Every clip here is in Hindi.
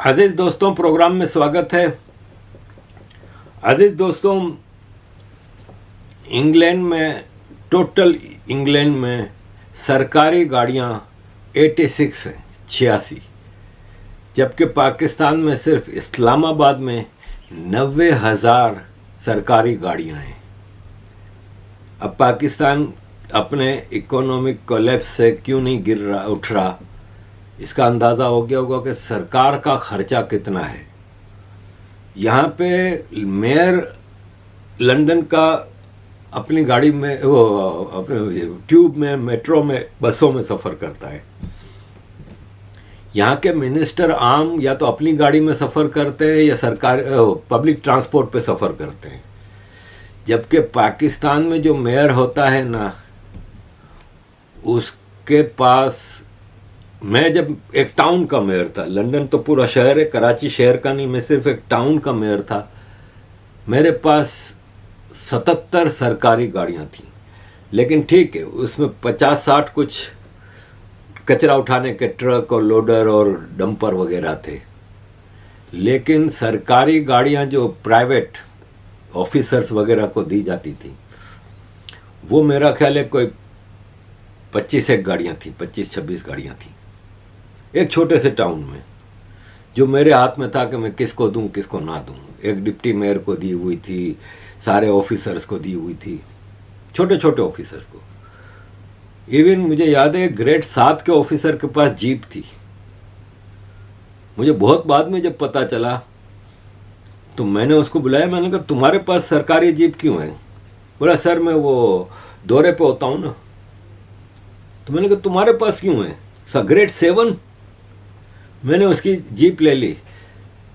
अजीज दोस्तों, प्रोग्राम में स्वागत है। अजीज दोस्तों, टोटल इंग्लैंड में सरकारी गाड़ियां 86 हैं, 86, जबकि पाकिस्तान में सिर्फ इस्लामाबाद में 90,000 सरकारी गाड़ियां हैं। अब पाकिस्तान अपने इकोनॉमिक कोलैप्स से क्यों नहीं उठ रहा, इसका अंदाज़ा हो गया होगा कि सरकार का खर्चा कितना है। यहाँ पे मेयर लंदन का अपनी गाड़ी में अपने ट्यूब में, मेट्रो में, बसों में सफ़र करता है। यहाँ के मिनिस्टर आम या तो अपनी गाड़ी में सफ़र करते हैं या सरकार पब्लिक ट्रांसपोर्ट पे सफ़र करते हैं। जबकि पाकिस्तान में जो मेयर होता है ना, उसके पास, मैं जब एक टाउन का मेयर था, लंदन तो पूरा शहर है, कराची शहर का नहीं, मैं सिर्फ एक टाउन का मेयर था, मेरे पास 77 सरकारी गाड़ियां थीं। लेकिन ठीक है, उसमें 50-60 कुछ कचरा उठाने के ट्रक और लोडर और डंपर वगैरह थे। लेकिन सरकारी गाड़ियां जो प्राइवेट ऑफिसर्स वगैरह को दी जाती थी, वो मेरा ख्याल है कोई 25 एक गाड़ियाँ थी, 25-26 गाड़ियाँ थी, एक छोटे से टाउन में, जो मेरे हाथ में था कि मैं किसको दूं किसको ना दूं। एक डिप्टी मेयर को दी हुई थी, सारे ऑफिसर्स को दी हुई थी, छोटे छोटे ऑफिसर्स को। इवन मुझे याद है ग्रेड 7 के ऑफिसर के पास जीप थी। मुझे बहुत बाद में जब पता चला तो मैंने उसको बुलाया, मैंने कहा तुम्हारे पास सरकारी जीप क्यों है? बोला सर मैं वो दौरे पे होता हूँ ना। तो मैंने कहा तुम्हारे पास क्यों है? Sir grade 7। मैंने उसकी जीप ले ली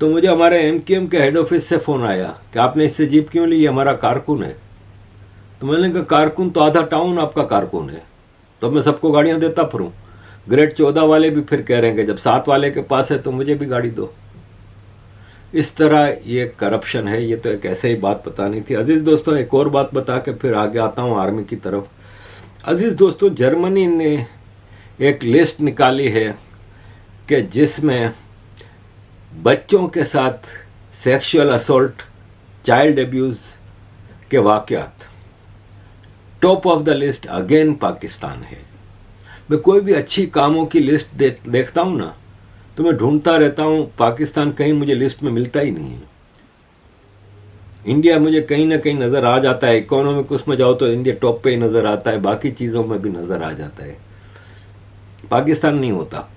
तो मुझे हमारे एमकेएम के हेड ऑफिस से फ़ोन आया कि आपने इससे जीप क्यों ली, ये हमारा कारकुन है। तो मैंने कहा कारकुन तो आधा टाउन आपका कारकुन है, तो मैं सबको गाड़ियाँ देता फिरूँ। ग्रेड 14 वाले भी फिर कह रहे हैं कि जब 7 वाले के पास है तो मुझे भी गाड़ी दो। इस तरह ये करप्शन है। ये तो एक ऐसे ही बात बतानी थी। अजीज़ दोस्तों, एक और बात बता के फिर आगे आता हूँ आर्मी की तरफ। अजीज़ दोस्तों, जर्मनी ने एक लिस्ट निकाली है कि जिसमें बच्चों के साथ सेक्सुअल असॉल्ट, चाइल्ड एब्यूज़ के वाक़यात, top of the list again Pakistan है। मैं कोई भी अच्छी कामों की लिस्ट देखता हूँ ना, तो मैं ढूंढता रहता हूँ, पाकिस्तान कहीं मुझे लिस्ट में मिलता ही नहीं है। इंडिया मुझे कहीं ना कहीं नज़र आ जाता है, इकोनॉमिक उसमें जाओ तो इंडिया टॉप पे ही नज़र आता है, बाकी चीज़ों में भी नज़र आ जाता है, पाकिस्तान नहीं होता।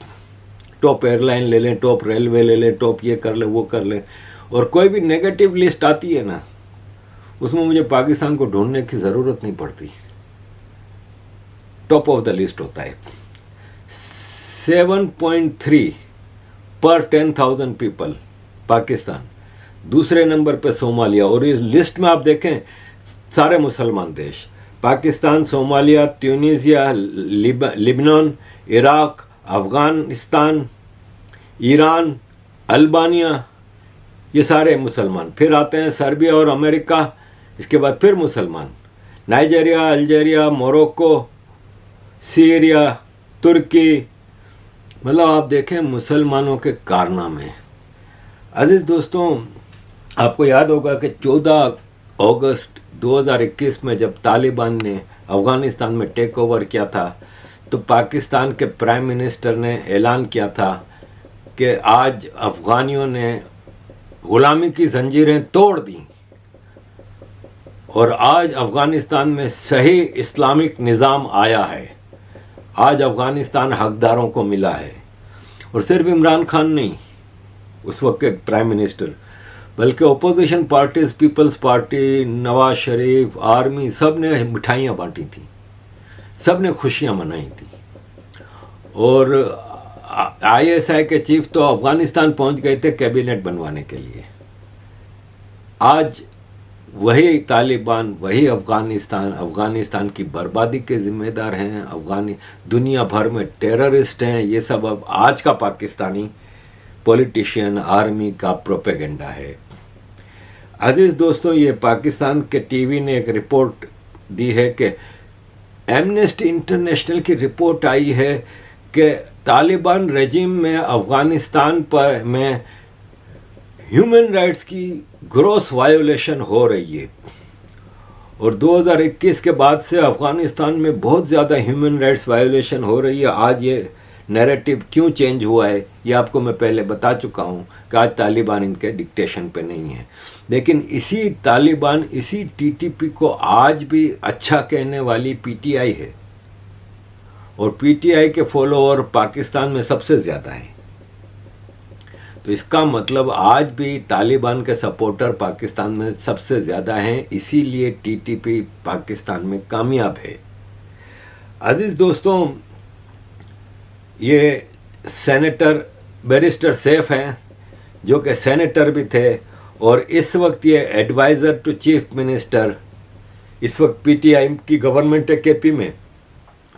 टॉप एयरलाइन ले लें, टॉप रेलवे ले लें, टॉप ये कर लें वो कर लें, और कोई भी नेगेटिव लिस्ट आती है ना, उसमें मुझे पाकिस्तान को ढूंढने की ज़रूरत नहीं पड़ती, टॉप ऑफ द लिस्ट होता है। 7.3 पर 10,000 पीपल पाकिस्तान, दूसरे नंबर पे सोमालिया, और इस लिस्ट में आप देखें सारे मुसलमान देश, Pakistan, Somalia, Tunisia, Lebanon, Iraq, Afghanistan, Iran, Albania, ये सारे मुसलमान। फिर आते हैं सर्बिया और अमेरिका, इसके बाद फिर मुसलमान, नाइजीरिया, अल्जीरिया, मोरक्को, सीरिया, तुर्की, मतलब आप देखें मुसलमानों के कारनामे। अजीज़ दोस्तों, आपको याद होगा कि 14 अगस्त 2021 में जब तालिबान ने अफ़गानिस्तान में टेक ओवर किया था, तो पाकिस्तान के प्राइम मिनिस्टर ने ऐलान किया था कि आज अफ़गानियों ने ग़ुलामी की जंजीरें तोड़ दी और आज अफ़गानिस्तान में सही इस्लामिक निज़ाम आया है, आज अफ़गानिस्तान हकदारों को मिला है। और सिर्फ इमरान खान नहीं, उस वक्त के प्राइम मिनिस्टर, बल्कि opposition parties, people's party, Nawaz Sharif, army, सब ने मिठाइयाँ बांटी थी, सब ने खुशियाँ मनाई थी। और आईएसआई के चीफ तो अफ़गानिस्तान पहुंच गए थे कैबिनेट बनवाने के लिए। आज वही तालिबान, वही अफ़गानिस्तान की बर्बादी के ज़िम्मेदार हैं। दुनिया भर में टेररिस्ट हैं। ये सब अब आज का पाकिस्तानी पॉलिटिशियन, आर्मी का प्रोपेगेंडा है। अजीज़ दोस्तों, ये पाकिस्तान के टीवी ने एक रिपोर्ट दी है कि एमनेस्टी इंटरनेशनल की रिपोर्ट आई है कि तालिबान रेजिम में अफ़गानिस्तान में ह्यूमन राइट्स की ग्रॉस वायोलेशन हो रही है और 2021 के बाद से अफ़गानिस्तान में बहुत ज़्यादा ह्यूमन राइट्स वायोलेशन हो रही है। आज ये नैरेटिव क्यों चेंज हुआ है ये आपको मैं पहले बता चुका हूँ कि आज तालिबान इनके डिक्टेशन पे नहीं है, लेकिन इसी तालिबान, इसी टीटीपी को आज भी अच्छा कहने वाली पीटीआई है और पीटीआई के फॉलोअर पाकिस्तान में सबसे ज़्यादा हैं। तो इसका मतलब आज भी तालिबान के सपोर्टर पाकिस्तान में सबसे ज़्यादा हैं, इसीलिए टीटीपी पाकिस्तान में कामयाब है। अजीज़ दोस्तों, ये सेनेटर बैरिस्टर सैफ हैं जो कि सेनेटर भी थे और इस वक्त ये एडवाइज़र टू चीफ मिनिस्टर, इस वक्त पीटीआई की गवर्नमेंट है केपी में,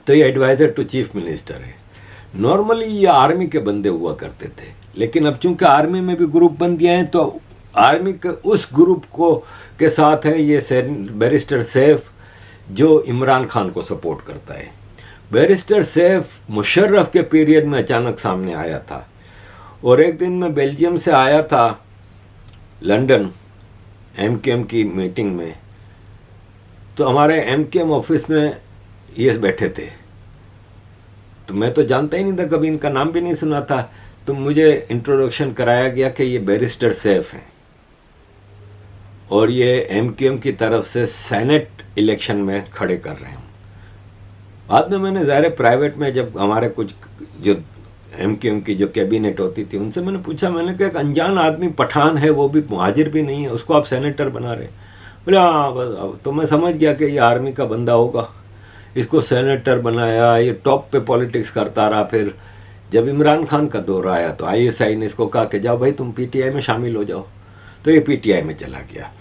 तो ये एडवाइज़र टू चीफ मिनिस्टर है। नॉर्मली ये आर्मी के बंदे हुआ करते थे, लेकिन अब चूंकि आर्मी में भी ग्रुप बन दिया है तो आर्मी के उस ग्रुप को के साथ है ये बैरिस्टर सैफ जो इमरान खान को सपोर्ट करता है। बैरिस्टर सैफ मुशर्रफ के पीरियड में अचानक सामने आया था और एक दिन मैं बेल्जियम से आया था लंदन एमकेएम की मीटिंग में, तो हमारे एमकेएम ऑफिस में ये बैठे थे। तो मैं तो जानता ही नहीं था, कभी इनका नाम भी नहीं सुना था, तो मुझे इंट्रोडक्शन कराया गया कि ये बैरिस्टर सैफ हैं और ये एमकेएम की तरफ से सेनेट इलेक्शन में खड़े कर रहे हैं। बाद में मैंने ज़ाहिर प्राइवेट में जब हमारे कुछ जो एमकेएम की जो कैबिनेट होती थी उनसे मैंने पूछा, मैंने कहा एक अनजान आदमी पठान है, वो भी मुहाजिर भी नहीं है, उसको आप सेनेटर बना रहे? बोले हाँ बस। तो मैं समझ गया कि ये आर्मी का बंदा होगा, इसको सेनेटर बनाया, ये टॉप पे पॉलिटिक्स करता रहा। फिर जब इमरान खान का दौर आया तो आईएसआई ने इसको कहा कि जाओ भाई तुम पीटीआई में शामिल हो जाओ, तो ये पीटीआई में चला गया।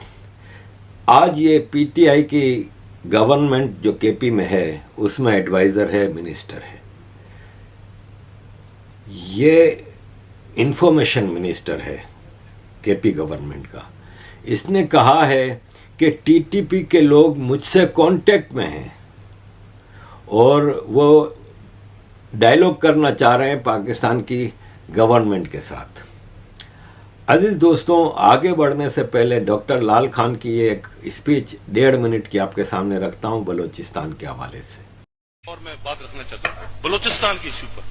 आज ये पीटीआई की गवर्नमेंट जो केपी में है उसमें एडवाइज़र है, मिनिस्टर है। ये इंफॉर्मेशन मिनिस्टर है केपी गवर्नमेंट का। इसने कहा है कि टीटीपी के लोग मुझसे कांटेक्ट में हैं और वो डायलॉग करना चाह रहे हैं पाकिस्तान की गवर्नमेंट के साथ। अजीज़ दोस्तों, आगे बढ़ने से पहले डॉक्टर लाल खान की ये एक स्पीच 1.5 मिनट की आपके सामने रखता हूं बलूचिस्तान के हवाले से। और मैं बात रखना चाहता हूं बलूचिस्तान के इशू पर।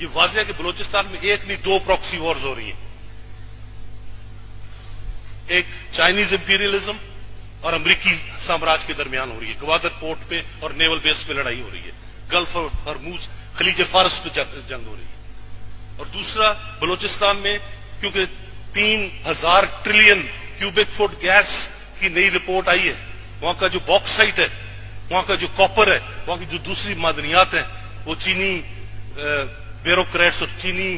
ये वाज़ेह है कि बलूचिस्तान में एक नहीं 2 प्रॉक्सी वॉर्स हो रही हैं। एक चाइनीज इंपीरियलिज्म और अमेरिकी साम्राज्य के दरमियान हो रही है। गवादर पोर्ट पे और नेवल बेस पे लड़ाई हो रही है। गल्फ और हरमूज खलीज फारस पे जंग हो रही है। और दूसरा बलूचिस्तान में क्योंकि 3000 ट्रिलियन क्यूबिक फुट गैस की नई रिपोर्ट आई है, वहां का जो बॉक्साइट है, वहां का जो कॉपर है, वहां की जो दूसरी मादनियात है, वो चीनी ब्यूरोक्रेट्स और चीनी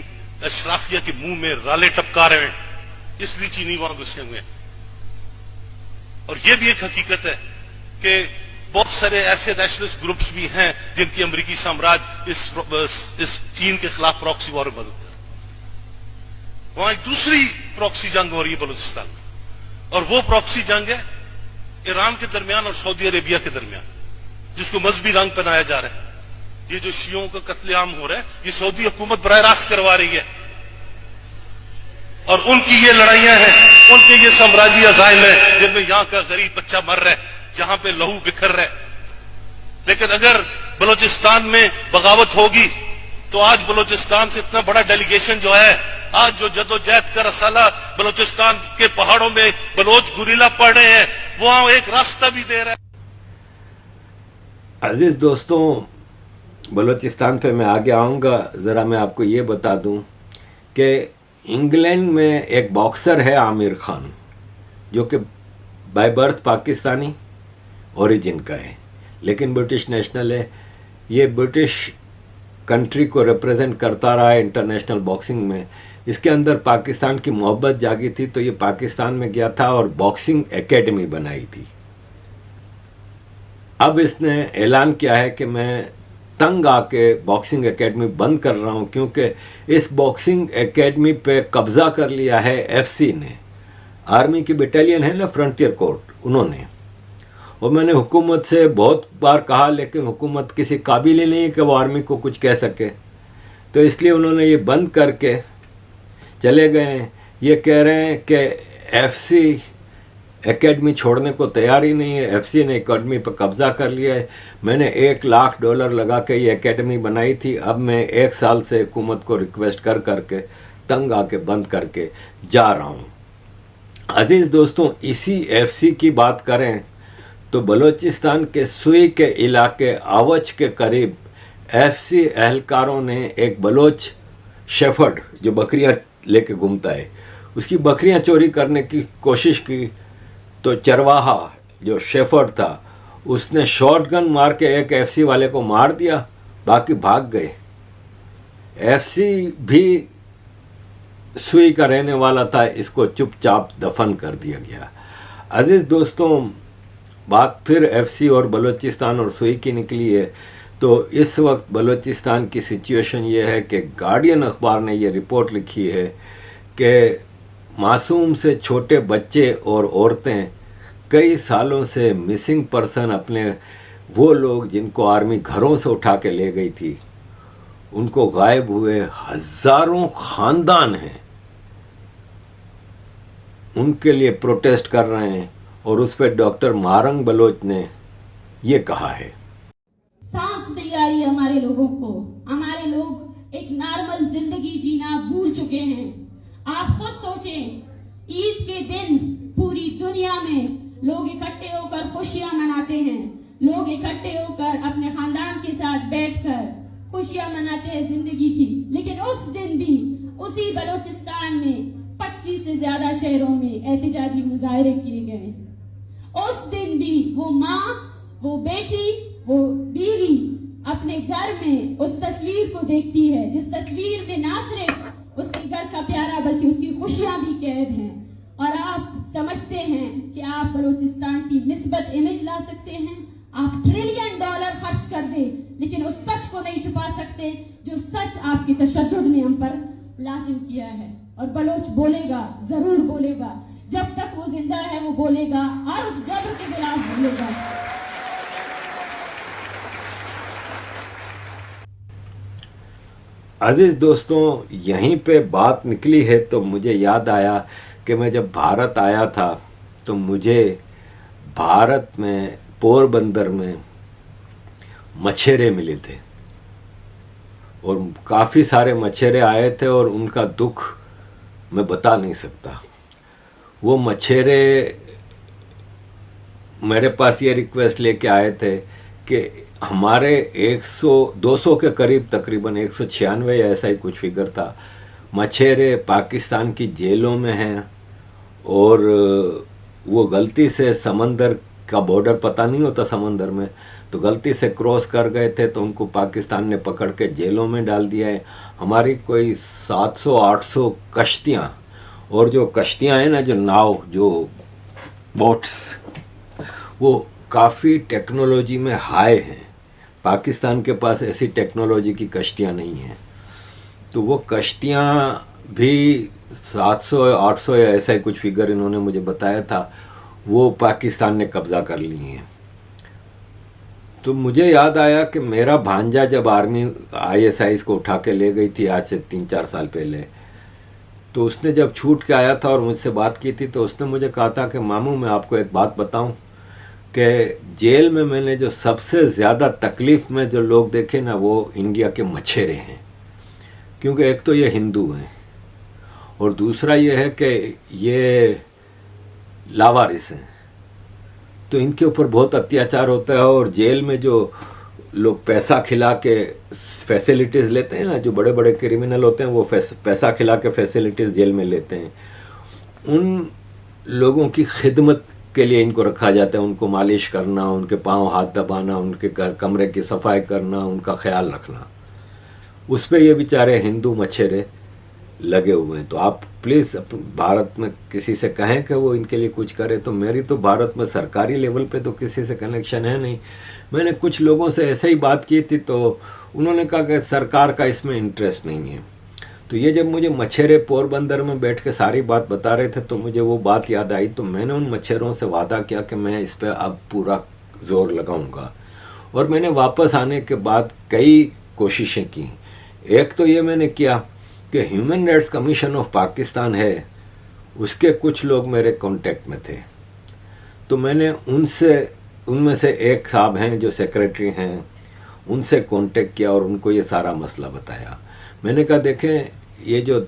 अशराफिया के मुंह में राले टपका रहे हैं, इसलिए चीनी वहां घुसे हुए हैं। और यह भी एक हकीकत है कि बहुत सारे ऐसे नेशनलिस्ट ग्रुप्स भी हैं जिनकी अमेरिकी साम्राज्य इस चीन के खिलाफ प्रॉक्सी वॉर में मदद कर। वहां एक दूसरी प्रॉक्सी जंग हो रही है बलूचिस्तान में, और वो प्रॉक्सी जंग है ईरान के दरमियान और सऊदी अरेबिया के दरमियान, जिसको मजहबी रंग पहनाया जा रहा है। ये जो शियों का कत्लेआम हो रहा है, ये सऊदी हुकूमत बराह रास्त करवा रही है। और उनकी ये लड़ाइयां हैं, उनके ये साम्राज्यी अजाइम है, जिनमें यहां का गरीब बच्चा मर रहा है, जहां पे लहू बिखर रहा है। लेकिन अगर बलूचिस्तान में बगावत होगी तो आज बलूचिस्तान से इतना बड़ा डेलीगेशन जो है, आज जो जदोजहद का रसाला बलूचिस्तान के पहाड़ों में बलोच गुरिल्ला पड़ रहे हैं, वहां एक रास्ता भी दे रहा है। अजीज दोस्तों, बलूचिस्तान पे मैं आगे आऊँगा। ज़रा मैं आपको ये बता दूं कि इंग्लैंड में एक बॉक्सर है आमिर खान, जो कि बाय बर्थ पाकिस्तानी ओरिजिन का है, लेकिन ब्रिटिश नेशनल है। ये ब्रिटिश कंट्री को रिप्रेजेंट करता रहा है इंटरनेशनल बॉक्सिंग में। इसके अंदर पाकिस्तान की मोहब्बत जागी थी, तो ये पाकिस्तान में गया था और बॉक्सिंग एकेडमी बनाई थी। अब इसने ऐलान किया है कि मैं तंग आके बॉक्सिंग एकेडमी बंद कर रहा हूं, क्योंकि इस बॉक्सिंग एकेडमी पे कब्जा कर लिया है एफसी ने, आर्मी की बटालियन है ना फ्रंटियर कोर्ट, उन्होंने। और मैंने हुकूमत से बहुत बार कहा, लेकिन हुकूमत किसी काबिल ही नहीं है कि वो आर्मी को कुछ कह सके, तो इसलिए उन्होंने ये बंद करके चले गए हैं। ये कह रहे हैं कि एफसी एकेडमी छोड़ने को तैयार ही नहीं है। एफसी ने एकेडमी पर कब्जा कर लिया है। मैंने $1 लाख लगा के ये एकेडमी बनाई थी। अब मैं 1 साल से हुकूमत को रिक्वेस्ट कर करके तंग आके बंद करके जा रहा हूँ। अजीज़ दोस्तों, इसी एफसी की बात करें तो बलूचिस्तान के सुई के इलाके आवच के करीब एफसी एहलकारों ने एक बलोच शेफर्ड जो बकरियां लेके घूमता है, उसकी बकरियां चोरी करने की कोशिश की तो चरवाहा जो शेफर्ड था उसने शॉटगन मार के एक एफसी वाले को मार दिया, बाकी भाग गए। एफसी भी सुई का रहने वाला था, इसको चुपचाप दफन कर दिया गया। अजीज़ दोस्तों, बात फिर एफसी और बलूचिस्तान और सुई की निकली है। तो इस वक्त बलूचिस्तान की सिचुएशन ये है कि गार्डियन अखबार ने ये रिपोर्ट लिखी है कि मासूम से छोटे बच्चे और औरतें कई सालों से मिसिंग पर्सन, अपने वो लोग जिनको आर्मी घरों से उठा के ले गई थी, उनको गायब हुए हज़ारों ख़ानदान हैं, उनके लिए प्रोटेस्ट कर रहे हैं। और उस पर डॉक्टर मारंग बलोच ने ये कहा है, सांस नहीं आ रही हमारे लोगों को। हमारे लोग एक नॉर्मल जिंदगी जीना भूल चुके हैं। आप खुद सोचें, ईद के दिन पूरी दुनिया में लोग इकट्ठे होकर खुशियां मनाते हैं, लोग इकट्ठे होकर अपने खानदान के साथ बैठकर खुशियां मनाते हैं जिंदगी की। लेकिन उस दिन भी उसी बलूचिस्तान में 25 से ज्यादा शहरों में एहतजाजी मुजाहरे किए गए। उस दिन भी वो माँ, वो बेटी, वो बीवी अपने घर में उस तस्वीर को देखती है जिस तस्वीर में ना सिर्फ उसके घर का प्यारा बल्कि उसकी खुशियां भी कैद हैं। और आप समझते हैं कि आप बलूचिस्तान की निस्बत इमेज ला सकते हैं, आप $1 ट्रिलियन खर्च कर दें, लेकिन उस सच को नहीं छुपा सकते जो सच आपके तशद्दुद ने हम पर लाजिम किया है। और बलोच बोलेगा, जरूर बोलेगा, जब तक वो जिंदा है वो बोलेगा और उस जबर के खिलाफ बोलेगा। अजीज़ दोस्तों, यहीं पे बात निकली है तो मुझे याद आया कि मैं जब भारत आया था तो मुझे भारत में पोरबंदर में मछेरे मिले थे और काफ़ी सारे मछेरे आए थे और उनका दुख मैं बता नहीं सकता। वो मछेरे मेरे पास ये रिक्वेस्ट लेके आए थे कि हमारे 100-200 के करीब, तकरीबन 196 या ऐसा ही कुछ फिगर था, मछेरे पाकिस्तान की जेलों में हैं और वो गलती से समंदर का बॉर्डर पता नहीं होता समंदर में, तो गलती से क्रॉस कर गए थे तो उनको पाकिस्तान ने पकड़ के जेलों में डाल दिया है। हमारी कोई 700-800 कश्तियाँ, और जो कश्तियाँ हैं ना, जो नाव, जो बोट्स, वो काफ़ी टेक्नोलॉजी में हाई हैं। पाकिस्तान के पास ऐसी टेक्नोलॉजी की कश्तियाँ नहीं हैं। तो वो कश्तियाँ भी 700-800 या ऐसा ही कुछ फिगर इन्होंने मुझे बताया था, वो पाकिस्तान ने कब्ज़ा कर ली हैं। तो मुझे याद आया कि मेरा भांजा जब आर्मी ISIs को उठा के ले गई थी आज से 3-4 साल पहले, तो उसने जब छूट के आया था और मुझसे बात की थी तो उसने मुझे कहा था कि मामू मैं आपको एक बात बताऊं कि जेल में मैंने जो सबसे ज़्यादा तकलीफ़ में जो लोग देखे ना, वो इंडिया के मछेरे हैं। क्योंकि एक तो ये हिंदू हैं और दूसरा ये है कि ये लावारिस हैं, तो इनके ऊपर बहुत अत्याचार होता है। और जेल में जो लोग पैसा खिला के फैसिलिटीज़ लेते हैं ना, जो बड़े बड़े क्रिमिनल होते हैं वो पैसा खिला के फैसिलिटीज़ जेल में लेते हैं, उन लोगों की खिदमत के लिए इनको रखा जाता है। उनको मालिश करना, उनके पांव हाथ दबाना, उनके कमरे की सफाई करना, उनका ख्याल रखना, उस पर ये बेचारे हिंदू मछेरे लगे हुए हैं। तो आप प्लीज़ भारत में किसी से कहें कि वो इनके लिए कुछ करे। तो मेरी तो भारत में सरकारी लेवल पे तो किसी से कनेक्शन है नहीं। मैंने कुछ लोगों से ऐसे ही बात की थी तो उन्होंने कहा कि सरकार का इसमें इंटरेस्ट नहीं है। तो ये जब मुझे मछेरे पोरबंदर में बैठ के सारी बात बता रहे थे तो मुझे वो बात याद आई। तो मैंने उन मछेरों से वादा किया कि मैं इस पर अब पूरा ज़ोर लगाऊंगा। और मैंने वापस आने के बाद कई कोशिशें की। एक तो ये मैंने किया कि human rights commission of Pakistan है, उसके कुछ लोग मेरे कांटेक्ट में थे, तो मैंने उनमें से एक साहब हैं जो सेक्रेटरी हैं, उनसे कांटेक्ट किया और उनको ये सारा मसला बताया। मैंने कहा देखें, ये जो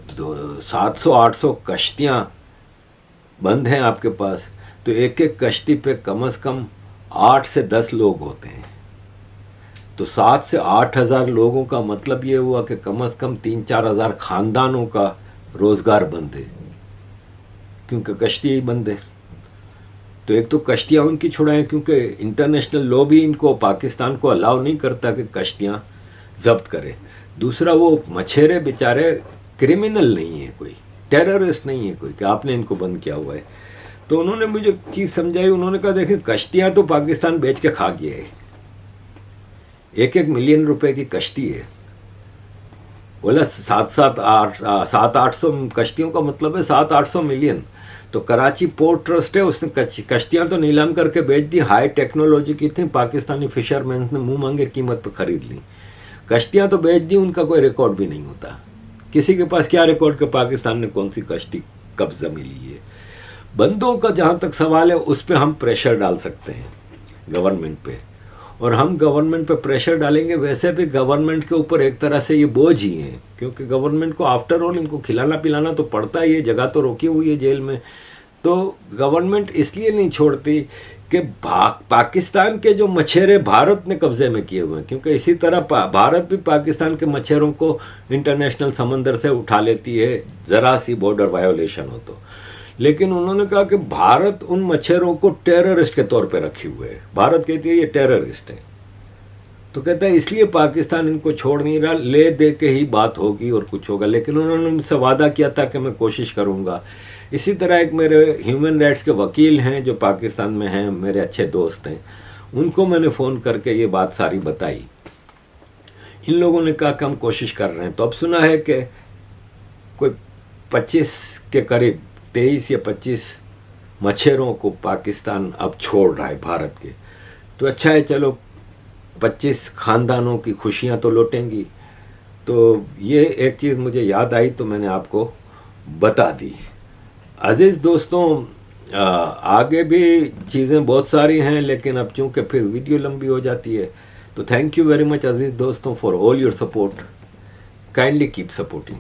700-800 कश्तियाँ बंद हैं आपके पास, तो एक एक कश्ती पे कम से कम 8 से 10 लोग होते हैं, तो 7 से 8 हज़ार लोगों का मतलब ये हुआ कि कम से कम 3-4 हज़ार खानदानों का रोज़गार बंद है, क्योंकि कश्ती ही बंद है। तो एक तो कश्तियाँ उनकी छुड़ाएं, क्योंकि इंटरनेशनल लॉ भी इनको, पाकिस्तान को अलाउ नहीं करता कि कश्तियाँ जब्त करे। दूसरा, वो मछेरे बेचारे क्रिमिनल नहीं है, कोई टेररिस्ट नहीं है कोई कि आपने इनको बंद किया हुआ है। तो उन्होंने मुझे चीज़ समझाई, उन्होंने कहा देखिए, कश्तियाँ तो पाकिस्तान बेच के खा गया है, 1-1 मिलियन रुपए की कश्ती है। बोला 700-800 कश्तियों का मतलब है 700-800 मिलियन। तो कराची पोर्ट ट्रस्ट है, उसने कश्तियाँ तो नीलाम करके बेच दी, हाई टेक्नोलॉजी की थी, पाकिस्तानी फिशरमैन ने मुंह मांगे कीमत पर खरीद ली। कश्तियाँ तो बेच दी, उनका कोई रिकॉर्ड भी नहीं होता। किसी के पास क्या रिकॉर्ड कि पाकिस्तान ने कौन सी कश्ती कब्जा में ली है। बंदों का जहाँ तक सवाल है, उस पर हम प्रेशर डाल सकते हैं गवर्नमेंट पे, और हम गवर्नमेंट पे प्रेशर डालेंगे। वैसे भी गवर्नमेंट के ऊपर एक तरह से ये बोझ ही है, क्योंकि गवर्नमेंट को आफ्टर ऑल इनको खिलाना पिलाना तो पड़ता ही है, जगह तो रोकी हुई है जेल में। तो गवर्नमेंट इसलिए नहीं छोड़ती कि पाकिस्तान के जो मछेरे भारत ने कब्जे में किए हुए हैं, क्योंकि इसी तरह भारत भी पाकिस्तान के मछेरों को इंटरनेशनल समंदर से उठा लेती है, ज़रा सी बॉर्डर वायोलेशन हो तो। लेकिन उन्होंने कहा कि भारत उन मछेरों को टेररिस्ट के तौर पे रखे हुए है, भारत कहती है ये टेररिस्ट है। तो कहता है इसलिए पाकिस्तान इनको छोड़ नहीं रहा, ले दे के ही बात होगी और कुछ होगा। लेकिन उन्होंने मुझसे वादा किया था कि मैं कोशिश करूँगा। इसी तरह एक मेरे ह्यूमन राइट्स के वकील हैं जो पाकिस्तान में हैं, मेरे अच्छे दोस्त हैं, उनको मैंने फ़ोन करके ये बात सारी बताई। इन लोगों ने कहा कि हम कोशिश कर रहे हैं। तो अब सुना है कि कोई 25 के करीब 23 या 25 मछेरों को पाकिस्तान अब छोड़ रहा है भारत के। तो अच्छा है, चलो 25 खानदानों की खुशियां तो लौटेंगी। तो ये एक चीज़ मुझे याद आई तो मैंने आपको बता दी। अज़ीज़ दोस्तों, आगे भी चीज़ें बहुत सारी हैं, लेकिन अब चूँकि फिर वीडियो लंबी हो जाती है, तो थैंक यू वेरी मच अज़ीज़ दोस्तों for all your support. Kindly keep supporting.